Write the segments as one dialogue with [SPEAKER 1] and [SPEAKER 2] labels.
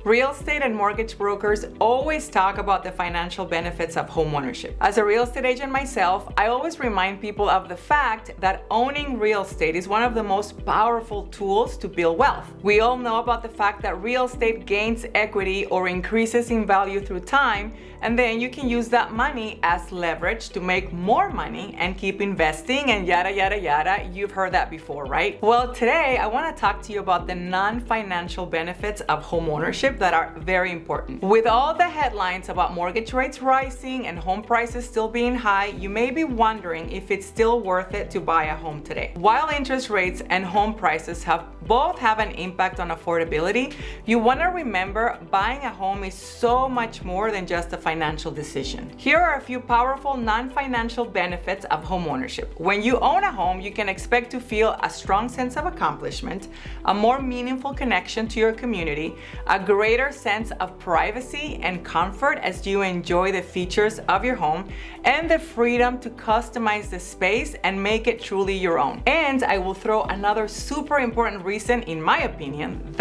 [SPEAKER 1] Real estate and mortgage brokers always talk about the financial benefits of homeownership. As a real estate agent myself, I always remind people of the fact that owning real estate is one of the most powerful tools to build wealth. We all know about the fact that real estate gains equity or increases in value through time, and then you can use that money as leverage to make more money and keep investing and yada yada yada. You've heard that before, right? Well, today I want to talk to you about the non-financial benefits of homeownership that are very important. With all the headlines about mortgage rates rising and home prices still being high, you may be wondering if it's still worth it to buy a home today. While interest rates and home prices both have an impact on affordability, you want to remember buying a home is so much more than just a financial decision. Here are a few powerful non-financial benefits of homeownership. When you own a home, you can expect to feel a strong sense of accomplishment, a more meaningful connection to your community, a greater sense of privacy and comfort as you enjoy the features of your home, and the freedom to customize the space and make it truly your own. And I will throw another super important reason, in my opinion,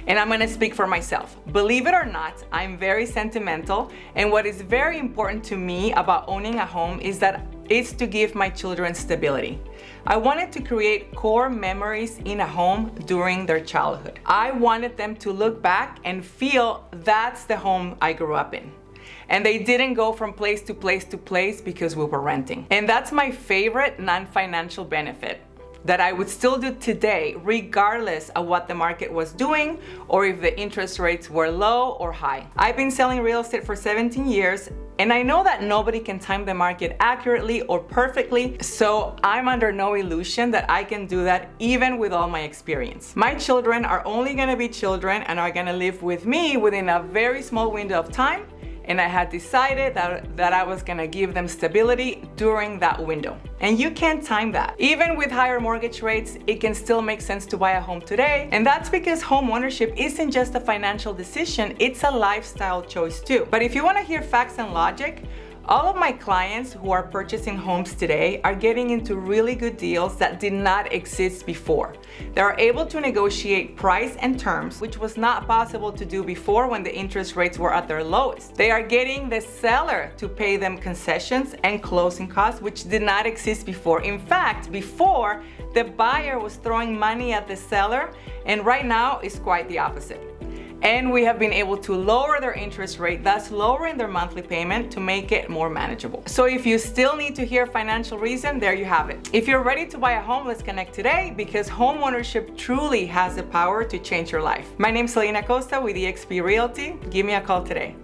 [SPEAKER 1] and I'm gonna speak for myself. Believe it or not, I'm very sentimental, and what is very important to me about owning a home is that it's to give my children stability. I wanted to create core memories in a home during their childhood. I wanted them to look back and feel that's the home I grew up in. And they didn't go from place to place to place because we were renting. And that's my favorite non-financial benefit that I would still do today, regardless of what the market was doing or if the interest rates were low or high. I've been selling real estate for 17 years, and I know that nobody can time the market accurately or perfectly, so I'm under no illusion that I can do that even with all my experience. My children are only gonna be children and are gonna live with me within a very small window of time, and I had decided that I was gonna give them stability during that window. And you can't time that. Even with higher mortgage rates, it can still make sense to buy a home today. And that's because home ownership isn't just a financial decision, it's a lifestyle choice too. But if you wanna hear facts and logic, all of my clients who are purchasing homes today are getting into really good deals that did not exist before. They are able to negotiate price and terms, which was not possible to do before when the interest rates were at their lowest. They are getting the seller to pay them concessions and closing costs, which did not exist before. In fact, before, the buyer was throwing money at the seller, and right now it's quite the opposite. And we have been able to lower their interest rate, thus lowering their monthly payment to make it more manageable. So if you still need to hear financial reason, there you have it. If you're ready to buy a home, let's connect today, because homeownership truly has the power to change your life. My name is Celina Acosta with EXP Realty. Give me a call today.